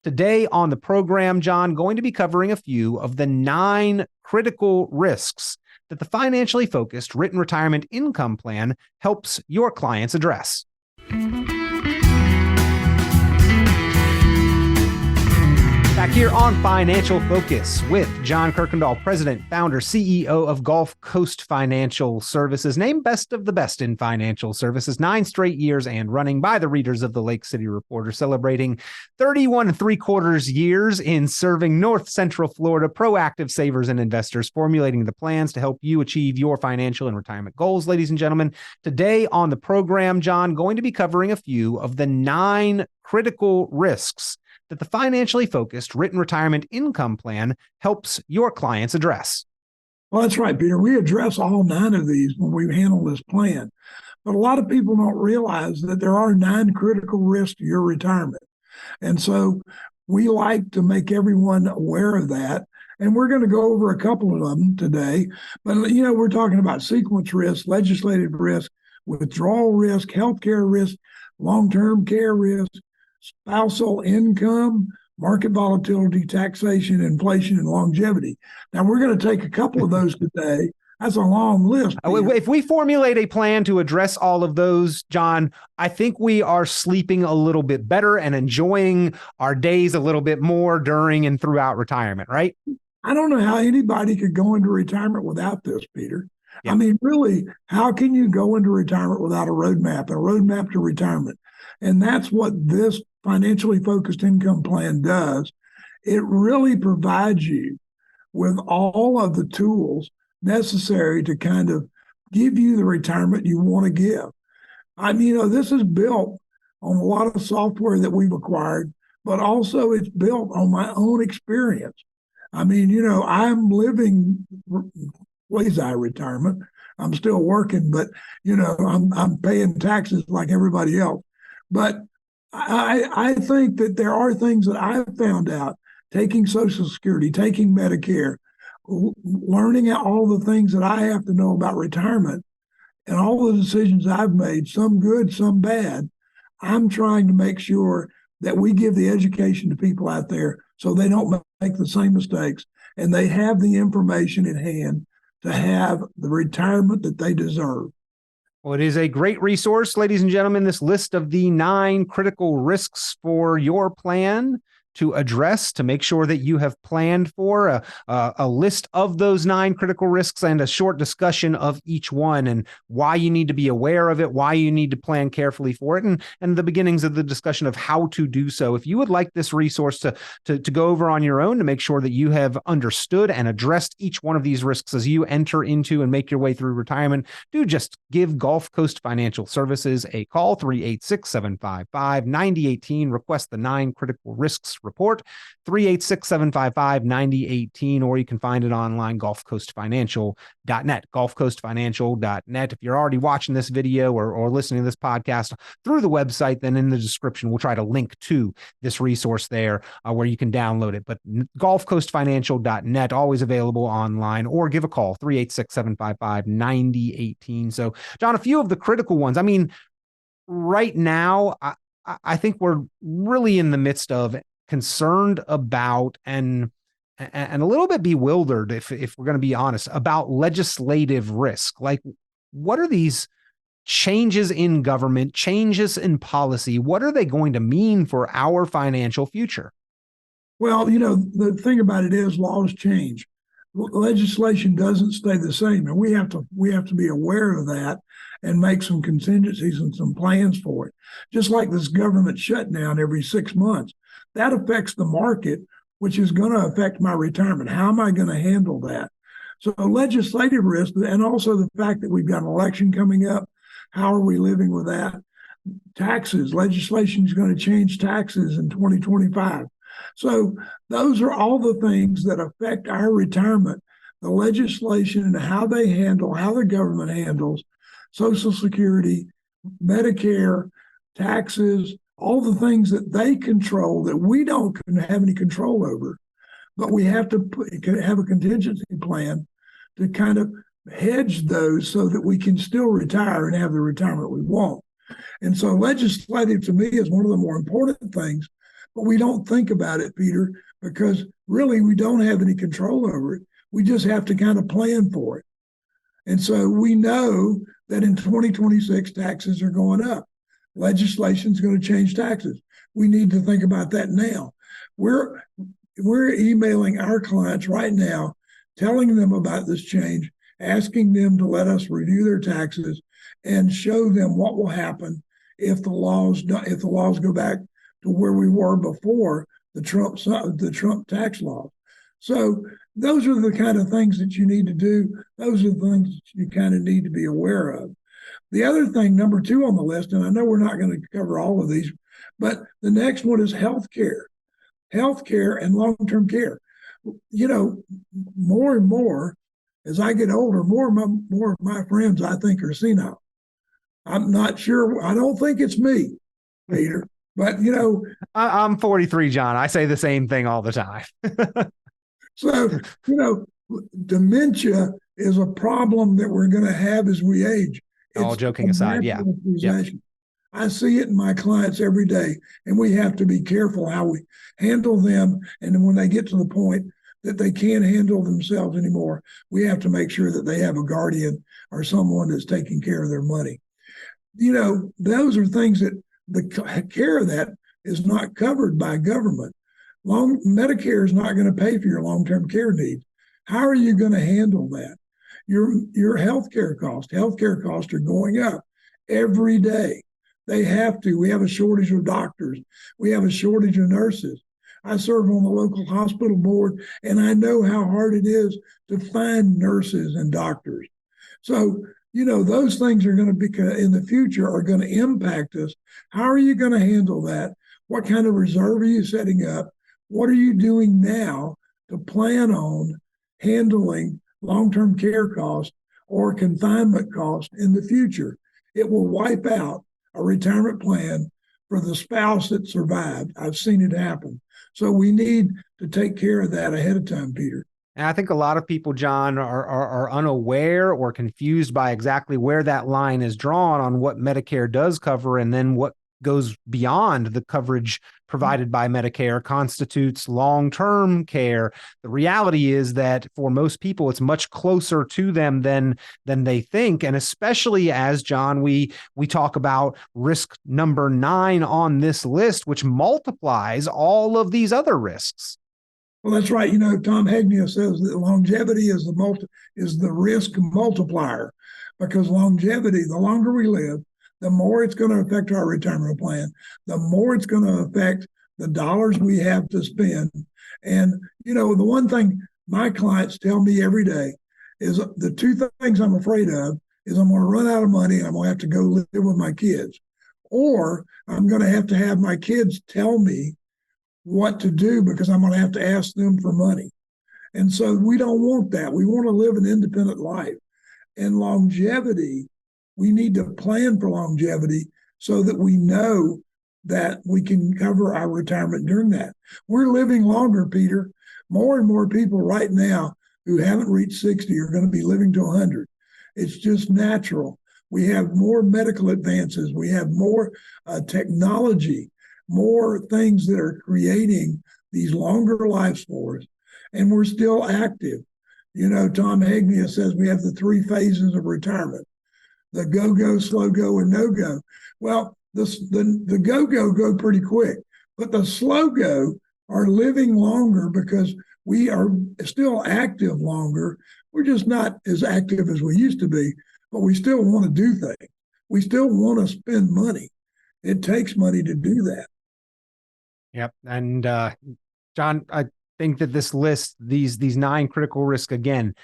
Today on the program, John, going to be covering a few of the 9 critical risks that the financially focused written retirement income plan helps your clients address. Back here on Financial Focus with John Kuykendall, President, Founder, CEO of GulfCoast Financial Services, named Best of the Best in Financial Services, 9 straight years and running by the readers of the Lake City Reporter, celebrating 31 3/4 years in serving North Central Florida proactive savers and investors, formulating the plans to help you achieve your financial and retirement goals. Ladies and gentlemen, today on the program, John, going to be covering a few of the 9 critical risks that the financially focused written retirement income plan helps your clients address. Well, that's right, Peter. We address all 9 of these when we handle this plan. But a lot of people don't realize that there are 9 critical risks to your retirement. And so we like to make everyone aware of that. And we're going to go over a couple of them today. But, we're talking about sequence risk, legislative risk, withdrawal risk, healthcare risk, long-term care risk, spousal income, market volatility, taxation, inflation, and longevity. Now, we're going to take a couple of those today. That's a long list. If we formulate a plan to address all of those, John, I think we are sleeping a little bit better and enjoying our days a little bit more during and throughout retirement, right? I don't know how anybody could go into retirement without this, Peter. Yeah. I mean, really, how can you go into retirement without a roadmap to retirement? And that's what this financially focused income plan does. It really provides you with all of the tools necessary to kind of give you the retirement you want to give. I mean, this is built on a lot of software that we've acquired, but also it's built on my own experience. I mean, I'm living quasi-retirement. I'm still working, but, I'm paying taxes like everybody else. But I think that there are things that I've found out, taking Social Security, taking Medicare, learning all the things that I have to know about retirement and all the decisions I've made, some good, some bad. I'm trying to make sure that we give the education to people out there so they don't make the same mistakes and they have the information in hand to have the retirement that they deserve. Well, it is a great resource, ladies and gentlemen, this list of the 9 critical risks for your plan to address, to make sure that you have planned for a list of those 9 critical risks and a short discussion of each one and why you need to be aware of it, why you need to plan carefully for it, and the beginnings of the discussion of how to do so. If you would like this resource to go over on your own to make sure that you have understood and addressed each one of these risks as you enter into and make your way through retirement, do just give GulfCoast Financial Services a call, 386-755-9018. Request the 9 critical risks report, 386-755-9018, or you can find it online, GulfCoastFinancial.net, GulfCoastFinancial.net. If you're already watching this video or listening to this podcast through the website, then in the description, we'll try to link to this resource there where you can download it. But GulfCoastFinancial.net, always available online, or give a call, 386-755-9018. So, John, a few of the critical ones. I mean, right now, I think we're really in the midst of concerned about and a little bit bewildered, if we're going to be honest, about legislative risk. Like, what are these changes in government, changes in policy? What are they going to mean for our financial future? Well, the thing about it is laws change. Legislation doesn't stay the same, and we have to be aware of that and make some contingencies and some plans for it. Just like this government shutdown every 6 months, that affects the market, which is going to affect my retirement. How am I going to handle that? So legislative risk, and also the fact that we've got an election coming up, how are we living with that? Taxes, legislation is going to change taxes in 2025. So those are all the things that affect our retirement, the legislation and how the government handles Social Security, Medicare, taxes, all the things that they control that we don't have any control over. But we have to have a contingency plan to kind of hedge those so that we can still retire and have the retirement we want. And so legislative to me is one of the more important things but we don't think about it, Peter, because really we don't have any control over it. We just have to kind of plan for it. And so we know that in 2026, taxes are going up. Legislation is going to change taxes. We need to think about that now. We're emailing our clients right now, telling them about this change, asking them to let us review their taxes and show them what will happen if the laws go back to where we were before the Trump tax laws. So those are the kind of things that you need to do. Those are the things that you kind of need to be aware of. The other thing, number 2 on the list, and I know we're not going to cover all of these, but the next one is healthcare and long-term care. You know, more and more as I get older, more of my friends I think are senile. I'm not sure. I don't think it's me, Peter, but you know, I'm 43, John. I say the same thing all the time. So, you know, dementia is a problem that we're going to have as we age. All joking aside, yeah. Yep. I see it in my clients every day, and we have to be careful how we handle them. And then when they get to the point that they can't handle themselves anymore, we have to make sure that they have a guardian or someone that's taking care of their money. You know, those are things that the care of that is not covered by government. Medicare is not going to pay for your long-term care needs. How are you going to handle that? Your healthcare costs are going up every day. They have to. We have a shortage of doctors. We have a shortage of nurses. I serve on the local hospital board, and I know how hard it is to find nurses and doctors. So, you know, those things are going to be in the future are going to impact us. How are you going to handle that? What kind of reserve are you setting up? What are you doing now to plan on handling long-term care costs or confinement costs in the future? It will wipe out a retirement plan for the spouse that survived. I've seen it happen. So we need to take care of that ahead of time, Peter. And I think a lot of people, John, are unaware or confused by exactly where that line is drawn on what Medicare does cover and then what goes beyond the coverage provided by Medicare constitutes long-term care. The reality is that for most people, it's much closer to them than they think. And especially as, John, we talk about risk number 9 on this list, which multiplies all of these other risks. Well, that's right. You know, Tom Hegnia says that longevity is the risk multiplier, because longevity, the longer we live, the more it's going to affect our retirement plan, the more it's going to affect the dollars we have to spend. And, you know, the one thing my clients tell me every day is the 2 things I'm afraid of is I'm going to run out of money and I'm going to have to go live with my kids, or I'm going to have my kids tell me what to do because I'm going to have to ask them for money. And so we don't want that. We want to live an independent life. And longevity, we need to plan for longevity so that we know that we can cover our retirement during that. We're living longer, Peter. More and more people right now who haven't reached 60 are going to be living to 100. It's just natural. We have more medical advances. We have more technology, more things that are creating these longer lives for us. And we're still active. You know, Tom Hegnia says we have the 3 phases of retirement: the go-go, slow-go, and no-go. Well, the go-go go pretty quick, but the slow-go are living longer because we are still active longer. We're just not as active as we used to be, but we still want to do things. We still want to spend money. It takes money to do that. Yep. And John, I think that this list, these 9 critical risks, again,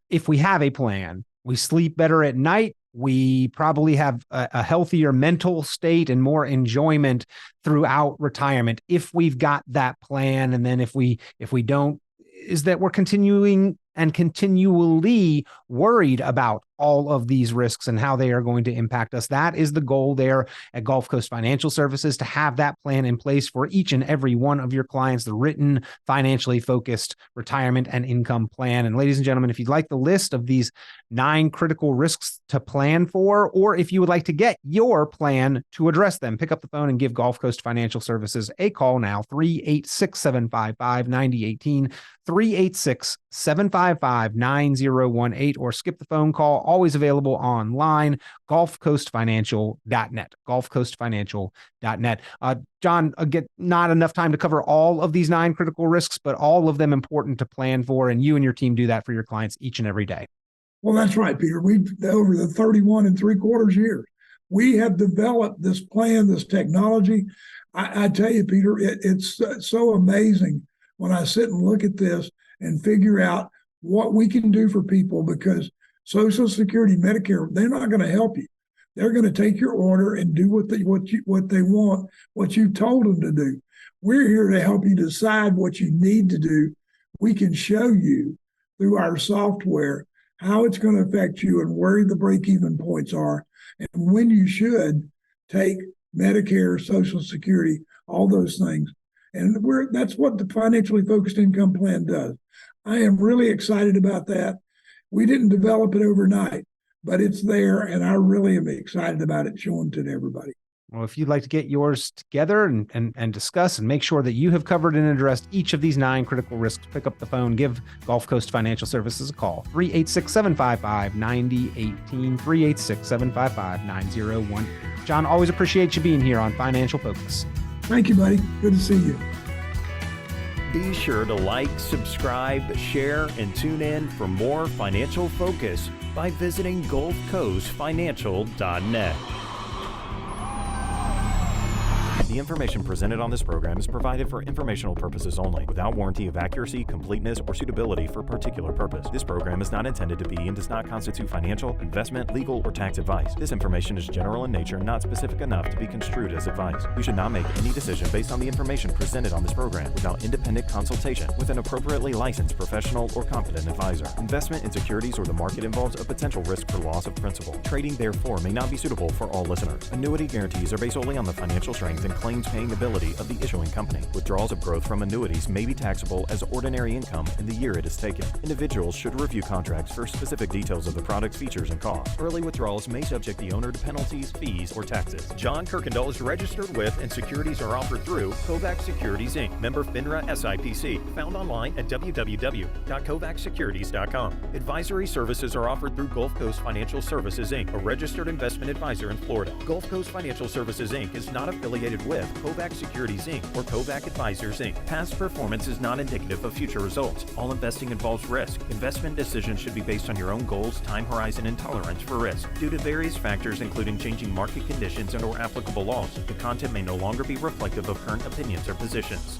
if we have a plan, we sleep better at night. We probably have a healthier mental state and more enjoyment throughout retirement if we've got that plan. And then if we don't, is that we're continuing and continually worried about all of these risks and how they are going to impact us. That is the goal there at Gulf Coast Financial Services, to have that plan in place for each and every one of your clients, the written, financially focused retirement and income plan. And ladies and gentlemen, if you'd like the list of these 9 critical risks to plan for, or if you would like to get your plan to address them, pick up the phone and give Gulf Coast Financial Services a call now, 386-755-9018, 386-755-9018, or skip the phone call. Always available online, GulfCoastFinancial.net, GulfCoastFinancial.net. John, again, not enough time to cover all of these 9 critical risks, but all of them important to plan for, and you and your team do that for your clients each and every day. Well, that's right, Peter. We've, over the 31 3/4 years, we have developed this plan, this technology. I tell you, Peter, it's so amazing when I sit and look at this and figure out what we can do for people, because Social Security, Medicare, they're not going to help you. They're going to take your order and do what they want, what you told them to do. We're here to help you decide what you need to do. We can show you through our software how it's going to affect you and where the break-even points are, and when you should take Medicare, Social Security, all those things. And that's what the financially focused income plan does. I am really excited about that. We didn't develop it overnight, but it's there, and I really am excited about it, showing it to everybody. Well, if you'd like to get yours together and discuss and make sure that you have covered and addressed each of these 9 critical risks, pick up the phone, give Gulf Coast Financial Services a call, 386-755-9018, 386-755-9018. John, always appreciate you being here on Financial Focus. Thank you, buddy. Good to see you. Be sure to like, subscribe, share, and tune in for more Financial Focus by visiting GulfCoastFinancial.net. The information presented on this program is provided for informational purposes only, without warranty of accuracy, completeness, or suitability for a particular purpose. This program is not intended to be and does not constitute financial, investment, legal, or tax advice. This information is general in nature and not specific enough to be construed as advice. You should not make any decision based on the information presented on this program without independent consultation with an appropriately licensed professional or competent advisor. Investment in securities or the market involves a potential risk for loss of principal. Trading, therefore, may not be suitable for all listeners. Annuity guarantees are based solely on the financial strength and claims-paying ability of the issuing company. Withdrawals of growth from annuities may be taxable as ordinary income in the year it is taken. Individuals should review contracts for specific details of the product's features and costs. Early withdrawals may subject the owner to penalties, fees, or taxes. John Kuykendall is registered with and securities are offered through Kovac Securities, Inc., member FINRA SIPC, found online at www.kovacsecurities.com. Advisory services are offered through Gulf Coast Financial Services, Inc., a registered investment advisor in Florida. Gulf Coast Financial Services, Inc. is not affiliated with Kovac Securities, Inc. or Kovac Advisors, Inc. Past performance is not indicative of future results. All investing involves risk. Investment decisions should be based on your own goals, time horizon, and tolerance for risk. Due to various factors, including changing market conditions and/or applicable laws, the content may no longer be reflective of current opinions or positions.